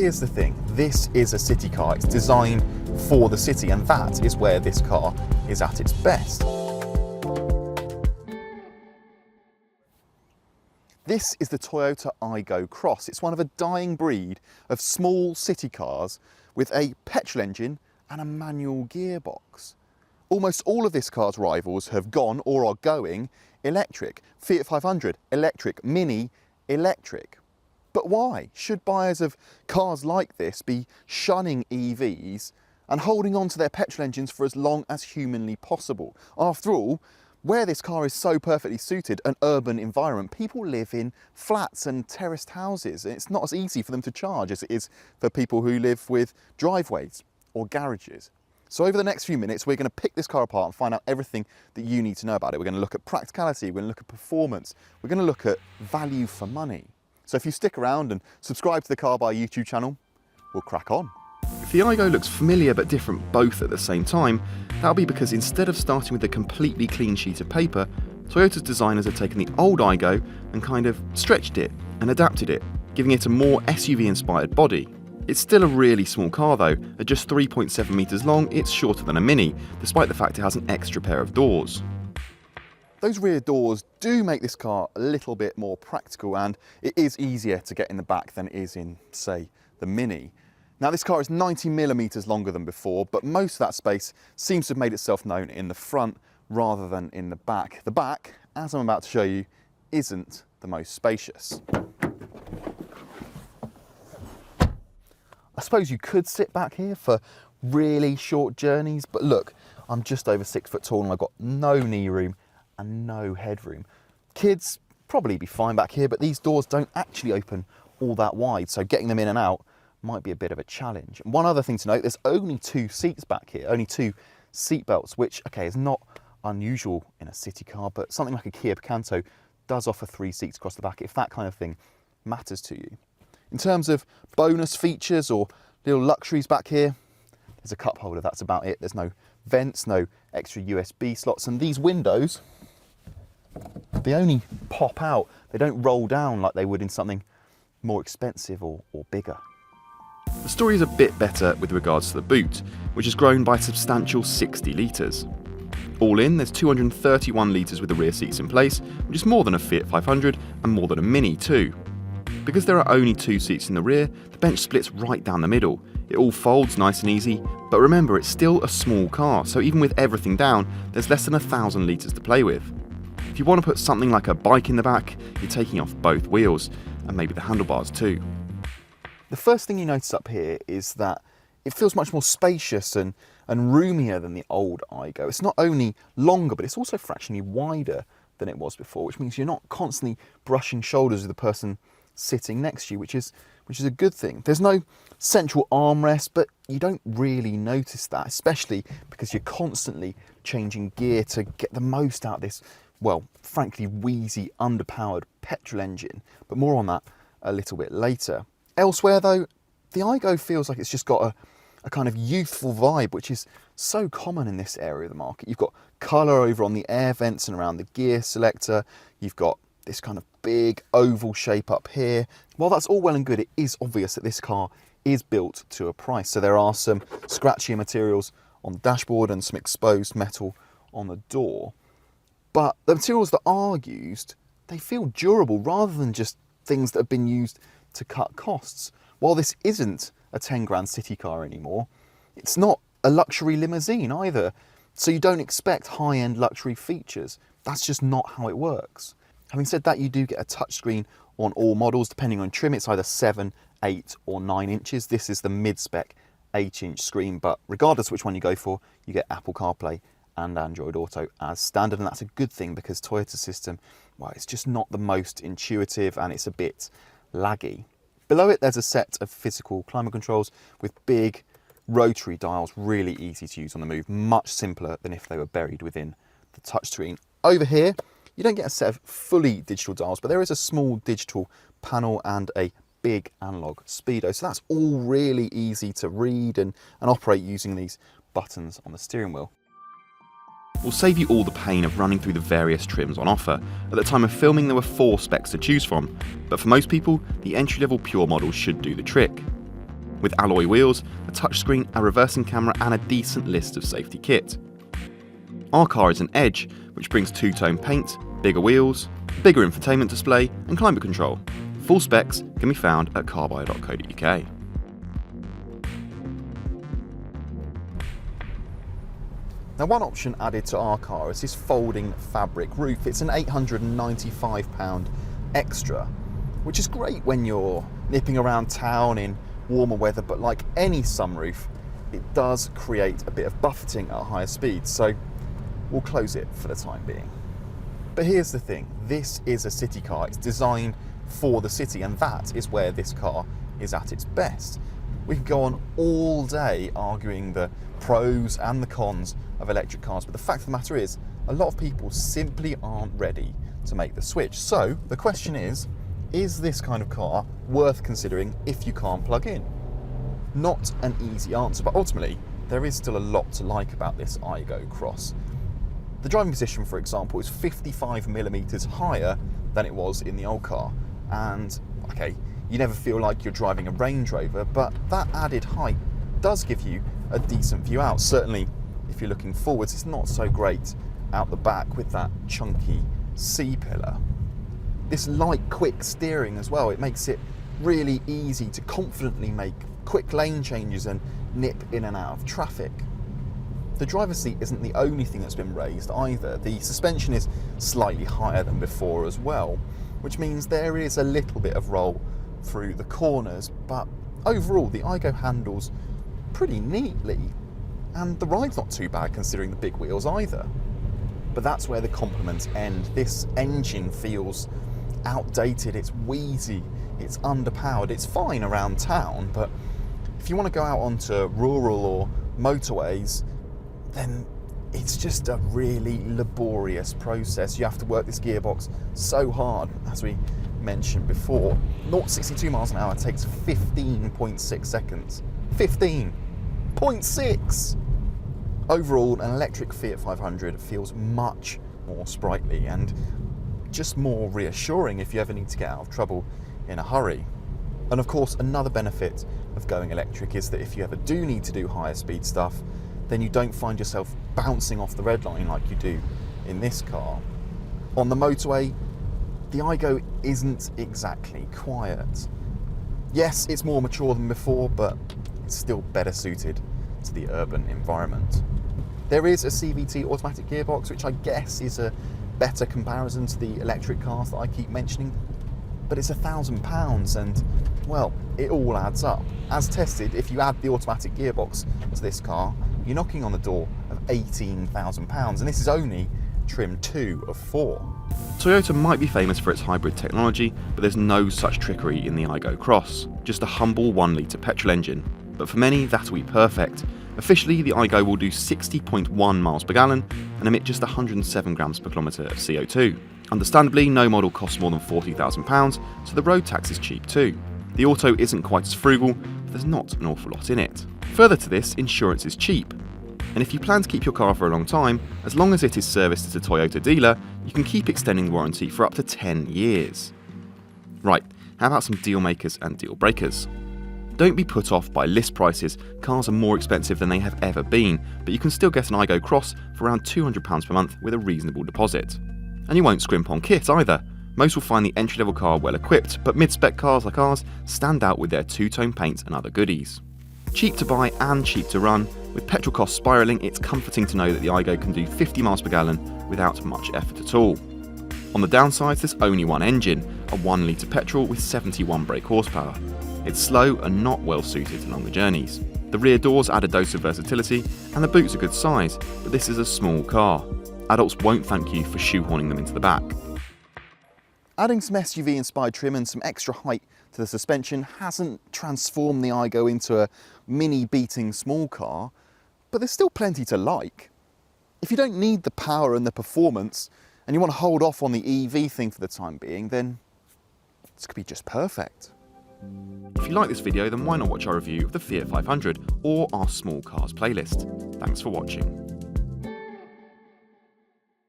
here's the thing, this is a city car. It's designed for the city, and that is where this car is at its best. This is the Toyota Aygo Cross. It's one of a dying breed of small city cars with a petrol engine and a manual gearbox. Almost all of this car's rivals have gone or are going electric. Fiat 500, electric. Mini, electric. But why? Should buyers of cars like this be shunning EVs and holding on to their petrol engines for as long as humanly possible? After all, where this car is so perfectly suited, an urban environment, people live in flats and terraced houses, and it's not as easy for them to charge as it is for people who live with driveways or garages. So over the next few minutes, we're going to pick this car apart and find out everything that you need to know about it. We're going to look at practicality, we're going to look at performance, we're going to look at value for money. So if you stick around and subscribe to the Carbuyer YouTube channel, we'll crack on. If the Aygo looks familiar but different both at the same time, that'll be because instead of starting with a completely clean sheet of paper, Toyota's designers have taken the old Aygo and kind of stretched it and adapted it, giving it a more SUV-inspired body. It's still a really small car though. At just 3.7 metres long, it's shorter than a Mini, despite the fact it has an extra pair of doors. Those rear doors do make this car a little bit more practical, and it is easier to get in the back than it is in, say, the Mini. Now this car is 90mm longer than before, but most of that space seems to have made itself known in the front rather than in the back. The back, as I'm about to show you, isn't the most spacious. I suppose you could sit back here for really short journeys, but look, I'm just over 6 foot tall and I've got no knee room and no headroom. Kids probably be fine back here, but these doors don't actually open all that wide, so getting them in and out might be a bit of a challenge. And one other thing to note, there's only 2 seats back here, only 2 seat belts, which, okay, is not unusual in a city car, but something like a Kia Picanto does offer 3 seats across the back if that kind of thing matters to you. In terms of bonus features or little luxuries back here, there's a cup holder, that's about it. There's no vents, no extra USB slots, and these windows, they only pop out. They don't roll down like they would in something more expensive or bigger. The story is a bit better with regards to the boot, which has grown by a substantial 60 litres. All in, there's 231 litres with the rear seats in place, which is more than a Fiat 500 and more than a Mini too. Because there are only 2 seats in the rear, the bench splits right down the middle. It all folds nice and easy, but remember, it's still a small car, so even with everything down, there's less than 1,000 litres to play with. If you want to put something like a bike in the back, you're taking off both wheels, and maybe the handlebars too. The first thing you notice up here is that it feels much more spacious and roomier than the old Aygo. It's not only longer, but it's also fractionally wider than it was before, which means you're not constantly brushing shoulders with the person sitting next to you, which is a good thing. There's no central armrest, but you don't really notice that, especially because you're constantly changing gear to get the most out of this, well, frankly, wheezy, underpowered petrol engine. But more on that a little bit later. Elsewhere though, the Aygo feels like it's just got a kind of youthful vibe, which is so common in this area of the market. You've got colour over on the air vents and around the gear selector. You've got this kind of big oval shape up here. While that's all well and good, it is obvious that this car is built to a price. So there are some scratchier materials on the dashboard and some exposed metal on the door. But the materials that are used, they feel durable rather than just things that have been used to cut costs. While this isn't a 10 grand city car anymore, it's not a luxury limousine either. So you don't expect high-end luxury features. That's just not how it works. Having said that, you do get a touchscreen on all models. Depending on trim, it's either 7, 8 or 9 inches. This is the mid-spec 8-inch screen, but regardless of which one you go for, you get Apple CarPlay and Android Auto as standard, and that's a good thing because Toyota's system, well, it's just not the most intuitive and it's a bit laggy. Below it, there's a set of physical climate controls with big rotary dials, really easy to use on the move, much simpler than if they were buried within the touchscreen. Over here, you don't get a set of fully digital dials, but there is a small digital panel and a big analog speedo. So that's all really easy to read and operate using these buttons on the steering wheel. We'll save you all the pain of running through the various trims on offer. At the time of filming, there were 4 specs to choose from, but for most people, the entry-level Pure model should do the trick. with alloy wheels, a touchscreen, a reversing camera and a decent list of safety kit. Our car is an Edge, which brings two-tone paint, bigger wheels, bigger infotainment display and climate control. Full specs can be found at carbuyer.co.uk. Now, one option added to our car is this folding fabric roof. It's an £895 extra, which is great when you're nipping around town in warmer weather, but like any sunroof, it does create a bit of buffeting at higher speeds, so we'll close it for the time being. But here's the thing, this is a city car. It's designed for the city, and that is where this car is at its best. We could go on all day arguing the pros and the cons of electric cars, but the fact of the matter is, a lot of people simply aren't ready to make the switch. So the question is this kind of car worth considering if you can't plug in? Not an easy answer, but ultimately there is still a lot to like about this Aygo Cross. The driving position, for example, is 55mm higher than it was in the old car, and okay, you never feel like you're driving a Range Rover, but that added height does give you a decent view out. Certainly if you're looking forwards, it's not so great out the back with that chunky C-pillar. This light, quick steering as well, it makes it really easy to confidently make quick lane changes and nip in and out of traffic. The driver's seat isn't the only thing that's been raised either. The suspension is slightly higher than before as well, which means there is a little bit of roll through the corners, but overall the Aygo handles pretty neatly, and the ride's not too bad considering the big wheels either. But that's where the compliments end. This engine feels outdated, it's wheezy, it's underpowered. It's fine around town, but if you want to go out onto rural or motorways, then it's just a really laborious process. You have to work this gearbox so hard, as we mentioned before. 0 to 62 miles an hour takes 15.6 seconds. 15.6! Overall, an electric Fiat 500 feels much more sprightly and just more reassuring if you ever need to get out of trouble in a hurry. And of course, another benefit of going electric is that if you ever do need to do higher speed stuff, then you don't find yourself bouncing off the red line like you do in this car. On the motorway, the Aygo isn't exactly quiet. Yes, it's more mature than before, but it's still better suited to the urban environment. There is a CVT automatic gearbox, which I guess is a better comparison to the electric cars that I keep mentioning, but it's £1,000 and, well, it all adds up. As tested, if you add the automatic gearbox to this car, you're knocking on the door of £18,000, and this is only trim 2 of 4. Toyota might be famous for its hybrid technology, but there's no such trickery in the Aygo Cross, just a humble 1-litre petrol engine. But for many, that'll be perfect. Officially, the Aygo will do 60.1 miles per gallon and emit just 107 grams per kilometre of CO2. Understandably, no model costs more than £40,000, so the road tax is cheap too. The auto isn't quite as frugal, but there's not an awful lot in it. Further to this, insurance is cheap. And if you plan to keep your car for a long time, as long as it is serviced at a Toyota dealer, you can keep extending the warranty for up to 10 years. Right, how about some deal makers and deal breakers? Don't be put off by list prices. Cars are more expensive than they have ever been, but you can still get an Aygo Cross for around £200 per month with a reasonable deposit. And you won't scrimp on kit either. Most will find the entry-level car well equipped, but mid-spec cars like ours stand out with their two-tone paint and other goodies. Cheap to buy and cheap to run. With petrol costs spiralling, it's comforting to know that the Aygo can do 50 miles per gallon without much effort at all. On the downsides, there's only one engine, a 1-litre petrol with 71 brake horsepower. It's slow and not well suited to longer journeys. The rear doors add a dose of versatility, and the boot's a good size, but this is a small car. Adults won't thank you for shoehorning them into the back. Adding some SUV-inspired trim and some extra height to the suspension hasn't transformed the Aygo into a mini beating small car, but there's still plenty to like. If you don't need the power and the performance, and you want to hold off on the EV thing for the time being, then this could be just perfect. If you like this video, then why not watch our review of the Fiat 500 or our small cars playlist. Thanks for watching.